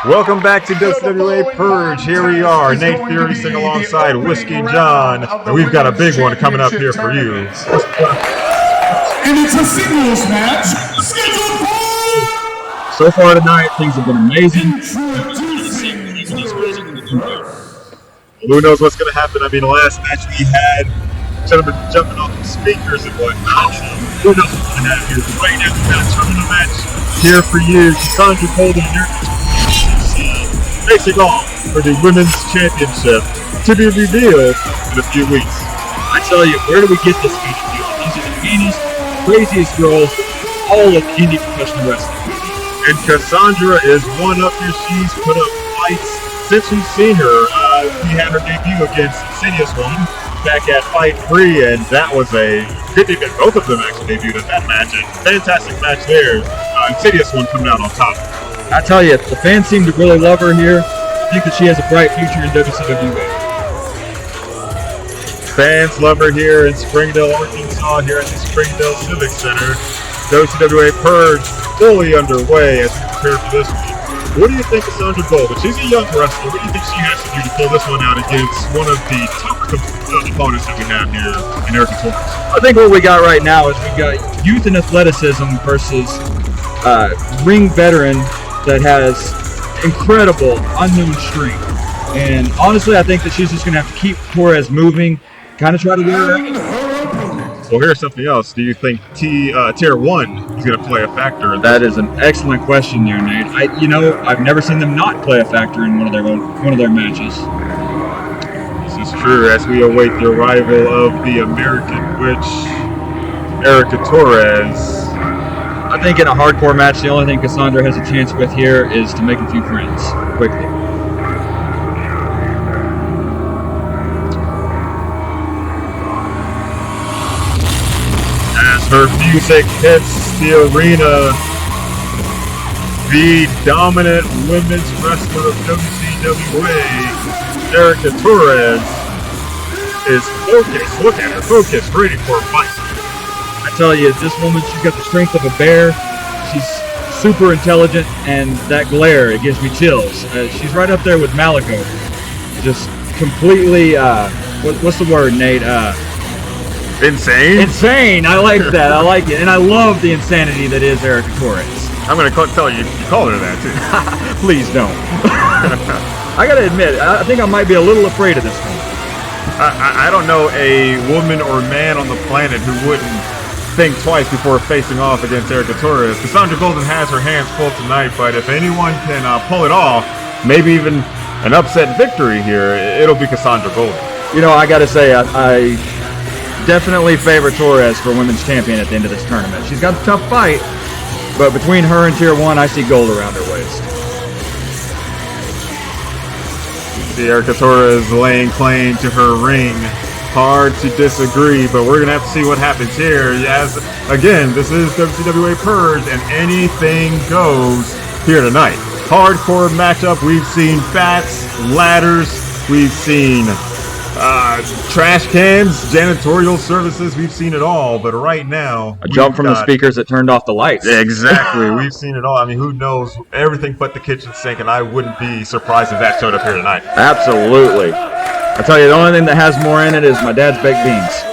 Welcome back to WCWA Purge. Here we are, Nate Fury sitting alongside Whiskey John, and we've got a big one coming up here for you. And it's a singles match scheduled for... So far tonight, things have been amazing. Who knows what's going to happen? I mean, the last match we had, gentlemen jumping off the speakers and whatnot. Who knows what's going to happen here? But right now, we've got a tournament match here for you. Cassandra Golden and Erica Torres facing off for the Women's Championship to be revealed in a few weeks. I tell you, where do we get this kind of deal? These are the meanest, craziest girls, all of indie professional wrestling. And Cassandra is one up here. She's put up fights since we've seen her. We had her debut against Insidious One back at Fight Free, and that was a good debut. Both of them actually debuted at that match. A fantastic match there. Insidious One coming out on top. I tell you, the fans seem to really love her here. I think that she has a bright future in WCWA. Fans love her here in Springdale, Arkansas, here at the Springdale Civic Center. WCWA Purge fully underway as we prepare for this one. What do you think of Cassandra Golden? She's a young wrestler. What do you think she has to do to pull this one out against one of the top opponents that we have here in Erica Torres? I think what we got right now is we've got youth and athleticism versus ring veteran that has incredible unknown strength. And honestly, I think that she's just going to have to keep Torres moving, kind of try to wear her. Well, here's something else. Do you think Tier 1 is going to play a factor in this? That is an excellent question there, Nate. I've never seen them not play a factor in one of their matches. This is true as we await the arrival of the American Witch, Erica Torres. I think in a hardcore match, the only thing Cassandra has a chance with here is to make a few friends quickly. As her music hits the arena, the dominant women's wrestler of WCWA, Erica Torres, is focused. Look at her, focused, ready for a fight. I tell you, this woman, she's got the strength of a bear. She's super intelligent, and that glare, it gives me chills. She's right up there with Malico. Just completely, what's the word, Nate? Insane? Insane! I like that, I like it. And I love the insanity that is Erica Torres. I'm going to tell you, you called her that, too. Please don't. I gotta admit, I think I might be a little afraid of this one. I don't know a woman or man on the planet who wouldn't think twice before facing off against Erica Torres. Cassandra Golden has her hands full tonight, but if anyone can pull it off, maybe even an upset victory here, it'll be Cassandra Golden. You know, I gotta say, I definitely favor Torres for women's champion at the end of this tournament. She's got a tough fight, but between her and Tier 1, I see gold around her waist. See Erica Torres laying claim to her ring. Hard to disagree, but we're going to have to see what happens here. As, again, this is WCWA Purge, and anything goes here tonight. Hardcore matchup. We've seen bats, ladders. We've seen trash cans, janitorial services. We've seen it all, but right now... A jump from the speakers that turned off the lights. Exactly. We've seen it all. I mean, who knows? Everything but the kitchen sink, and I wouldn't be surprised if that showed up here tonight. Absolutely. I tell you, the only thing that has more in it is my dad's baked beans.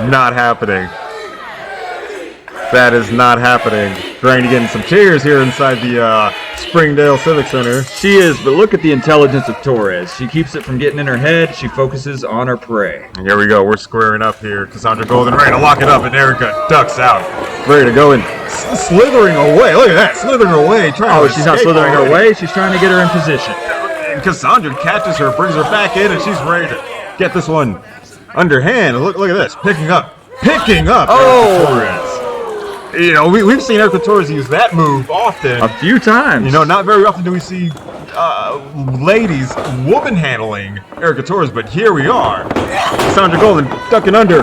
Not happening. That is not happening. Trying to get in some chairs here inside the Springdale Civic Center. She is, but look at the intelligence of Torres. She keeps it from getting in her head. She focuses on her prey. And here we go. We're squaring up here. Cassandra Golden ready to lock it up, and Erica ducks out. Ready to go in. Slithering away. Look at that. Slithering away. She's not slithering her away. She's trying to get her in position. And Cassandra catches her, brings her back in, and she's ready to get this one underhand. Look at this. Picking up. Oh! Torres. You know, we've seen Erica Torres use that move often. A few times. You know, not very often do we see ladies woman handling Erica Torres, but here we are. Cassandra Golden ducking under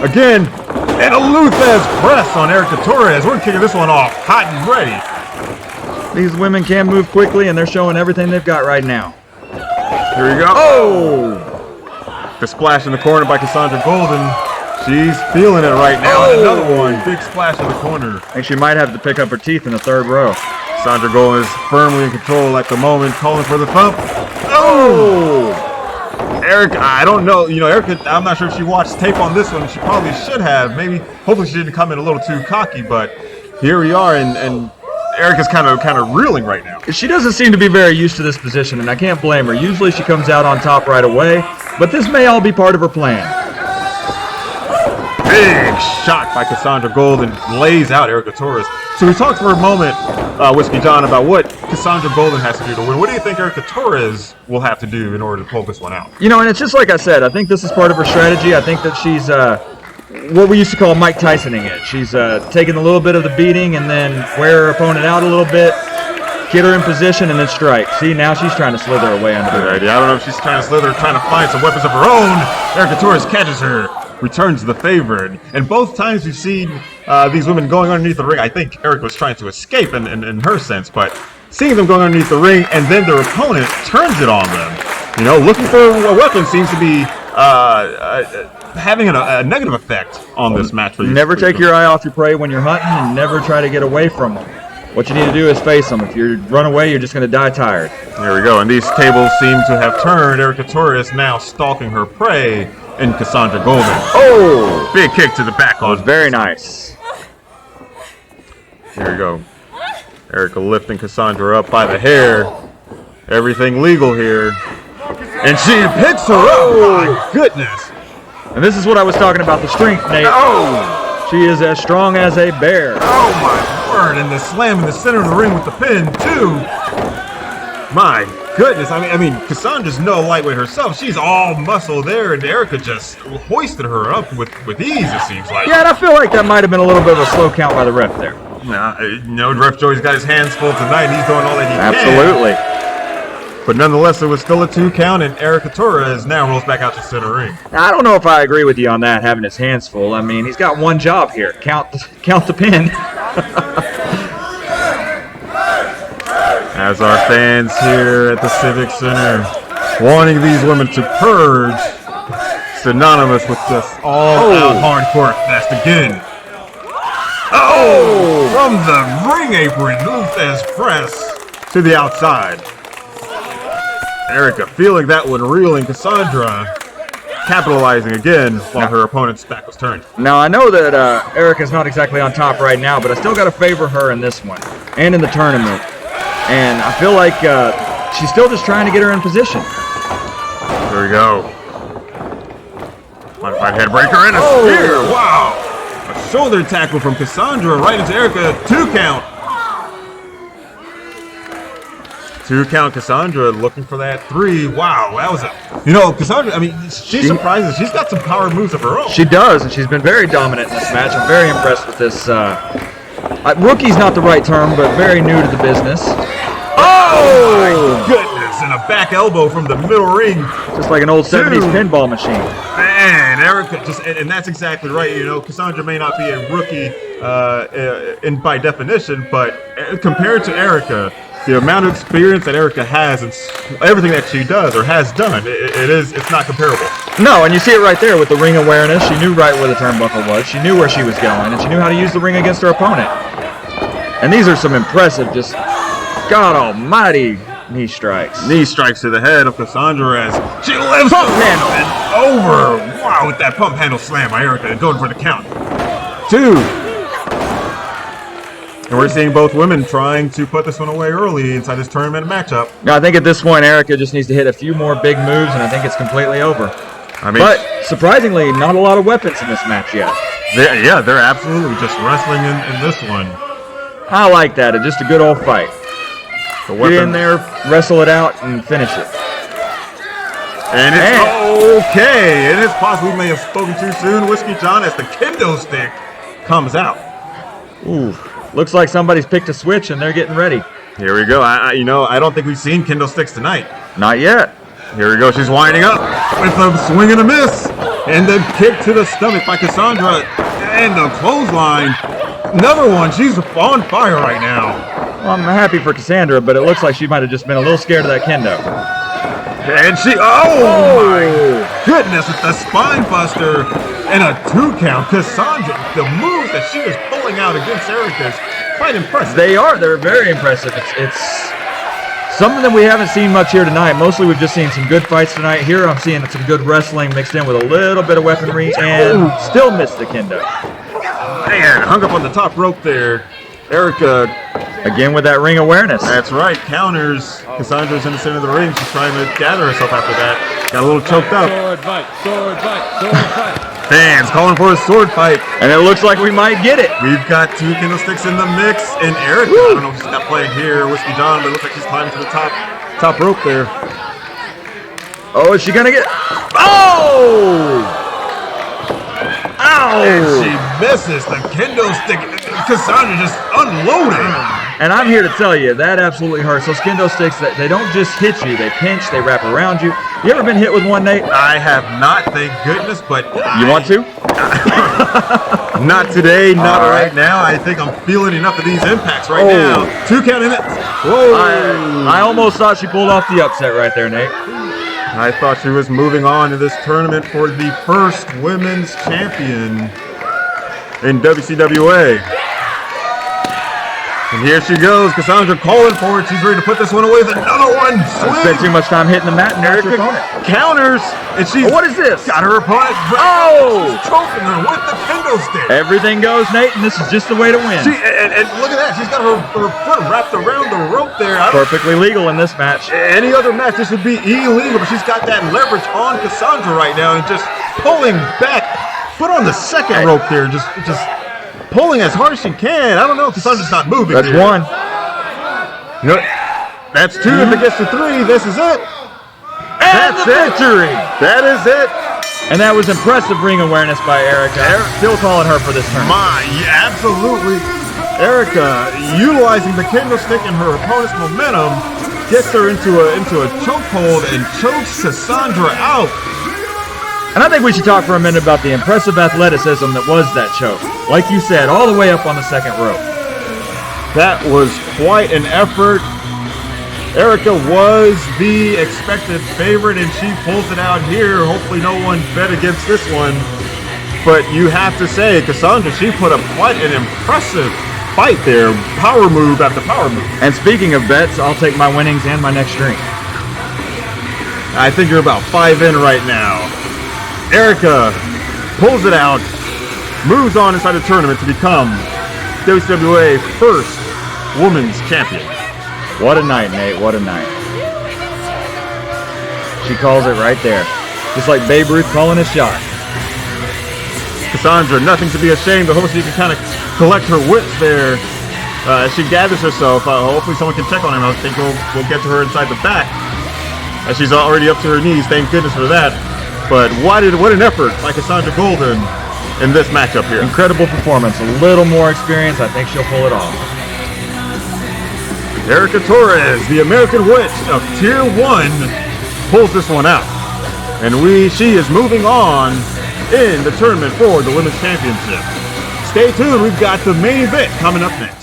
again. And a Luthez press on Erica Torres. We're kicking this one off hot and ready. These women can move quickly, and they're showing everything they've got right now. Here we go. Oh! The splash in the corner by Cassandra Golden. She's feeling it right now. And another one. Big splash in the corner. I think she might have to pick up her teeth in the third row. Cassandra Golden is firmly in control at the moment, calling for the thump. Oh! Erica, I don't know. You know, Erica, I'm not sure if she watched tape on this one. She probably should have. Maybe, hopefully she didn't come in a little too cocky, but here we are, and Erica's kind of reeling right now. She doesn't seem to be very used to this position, and I can't blame her. Usually she comes out on top right away, but this may all be part of her plan. Big shot by Cassandra Golden lays out Erica Torres. So we talked for a moment, Whiskey John, about what Cassandra Golden has to do to win. What do you think Erica Torres will have to do in order to pull this one out? You know, and it's just like I said, I think this is part of her strategy. I think that she's what we used to call Mike Tysoning it. She's taking a little bit of the beating and then wear her opponent out a little bit, get her in position, and then strike. See, now she's trying to slither her way under the ring. I don't know if she's trying to slither, trying to find some weapons of her own. Erica Torres catches her, returns the favor. And both times we've seen these women going underneath the ring, I think Erica was trying to escape in her sense, but seeing them going underneath the ring and then their opponent turns it on them. You know, looking for a weapon seems to be having a negative effect on this match. For never take your eye off your prey when you're hunting, and never try to get away from them. What you need to do is face them. If you run away, you're just going to die tired. There we go. And these tables seem to have turned. Erica Torres now stalking her prey in Cassandra Golden. Oh! Big kick to the back on. Very nice. Here we go. Erica lifting Cassandra up by the hair. Everything legal here. And she picks her up. My goodness. And this is what I was talking about, the strength, Nate. Oh! She is as strong as a bear. Oh my word. And the slam in the center of the ring with the pin, too. My goodness. I mean, Cassandra's no lightweight herself. She's all muscle there, and Erica just hoisted her up with ease, it seems like. Yeah, and I feel like that might have been a little bit of a slow count by the ref there. No, Ref Joey's got his hands full tonight. He's doing all that he Absolutely. can. But nonetheless, it was still a 2 count, and Erica Torres now rolls back out to center ring. Now, I don't know if I agree with you on that, having his hands full. I mean, he's got one job here. Count the pin. As our fans here at the Civic Center wanting these women to purge, synonymous with just all-out hardcore fest again. Oh! From the ring apron, Luthez press to the outside. Erica feeling that one, reeling. Cassandra capitalizing again while her opponent's back was turned. Now, I know that Erica's not exactly on top right now, but I still got to favor her in this one and in the tournament. And I feel like she's still just trying to get her in position. There we go. Modified head breaker and a spear. Wow. A shoulder tackle from Cassandra right into Erica. 2 count. 2 count Cassandra looking for that 3. Wow, that was Cassandra, I mean, she surprises. She's got some power moves of her own. She does, and she's been very dominant in this match. I'm very impressed with this. Rookie's not the right term, but very new to the business. Oh, my goodness, and a back elbow from the middle ring. Just like an old 70s pinball machine. Man, Erica, and that's exactly right. You know, Cassandra may not be a rookie by definition, but compared to Erica, the amount of experience that Erica has and everything that she does or has done, it's not comparable. No, and you see it right there with the ring awareness. She knew right where the turnbuckle was. She knew where she was going, and she knew how to use the ring against her opponent. And these are some impressive, just God almighty knee strikes. Knee strikes to the head of Cassandra as she lifts pump handle over. Wow, with that pump handle slam by Erica and going for the count. 2. And we're seeing both women trying to put this one away early inside this tournament matchup. I think at this point, Erica just needs to hit a few more big moves, and I think it's completely over. But surprisingly, not a lot of weapons in this match yet. They're absolutely just wrestling in this one. I like that. It's just a good old fight. Get in there, wrestle it out, and finish it. And it's okay. And it's possible we may have spoken too soon, Whiskey John, as the kendo stick comes out. Ooh. Looks like somebody's picked a switch and they're getting ready. Here we go. I don't think we've seen kendo sticks tonight. Not yet. Here we go. She's winding up with a swing and a miss. And the kick to the stomach by Cassandra. And the clothesline. Another one. She's on fire right now. Well, I'm happy for Cassandra, but it looks like she might have just been a little scared of that kendo. And she, my goodness, with the spine buster. And a 2 count. Cassandra, the moves that she is pulling out against Erica is quite impressive. They are. They're very impressive. It's something that we haven't seen much here tonight. Mostly we've just seen some good fights tonight. Here I'm seeing some good wrestling mixed in with a little bit of weaponry and still missed the kendo. Man, hung up on the top rope there. Erica, again with that ring awareness. That's right, counters. Cassandra's in the center of the ring. She's trying to gather herself after that. Got a little choked up. Sword fight, sword fight, sword fight. Fans calling for a sword fight. And it looks like we might get it. We've got 2 candlesticks in the mix. And Erica, I don't know if she's got playing here, Whiskey John, but it looks like she's climbing to the top rope there. Oh, is she gonna get? Oh! Ow! And she misses the kendo stick. Cassandra just unloading. And I'm here to tell you, that absolutely hurts. Those kendo sticks, they don't just hit you. They pinch, they wrap around you. You ever been hit with one, Nate? I have not, thank goodness, but... You want to? Not today, not right now. I think I'm feeling enough of these impacts right now. 2 count in it. Whoa! I almost thought she pulled off the upset right there, Nate. I thought she was moving on to this tournament for the first women's champion in WCWA. And here she goes, Cassandra calling for it. She's ready to put this one away with another one. I spent too much time hitting the mat and Erica counters, and she's what is this? Got her opponent. Oh! She's choking her with the kendo stick. Everything goes, Nate, and this is just the way to win. And look at that. She's got her foot wrapped around the rope there. Perfectly legal in this match. Any other match, this would be illegal, but she's got that leverage on Cassandra right now and just pulling back. Foot on the second rope there, just pulling as hard as she can. I don't know if Cassandra's not moving. That's there. 1. You know, that's 2. If it gets to 3, this is it. And that's victory. That is it. And that was impressive ring awareness by Erica. Still calling her for this turn. Yeah, absolutely. Erica, utilizing the kendo stick and her opponent's momentum, gets her into a chokehold and chokes Cassandra out. And I think we should talk for a minute about the impressive athleticism that was that choke. Like you said, all the way up on the second rope. That was quite an effort. Erica was the expected favorite, and she pulls it out here. Hopefully no one bet against this one. But you have to say, Cassandra, she put up quite an impressive fight there. Power move after power move. And speaking of bets, I'll take my winnings and my next drink. I think you're about 5 in right now. Erica pulls it out, moves on inside the tournament to become WCWA first women's champion. What a night, Nate. What a night. She calls it right there. Just like Babe Ruth calling a shot. Cassandra, nothing to be ashamed of. Hopefully she can kind of collect her wits there. As she gathers herself, hopefully someone can check on her. I think we'll get to her inside the back. As she's already up to her knees, thank goodness for that. But what an effort by Cassandra Golden in this matchup here. Incredible performance. A little more experience. I think she'll pull it off. Erica Torres, the American Witch of Tier 1, pulls this one out. And she is moving on in the tournament for the Women's Championship. Stay tuned. We've got the main event coming up next.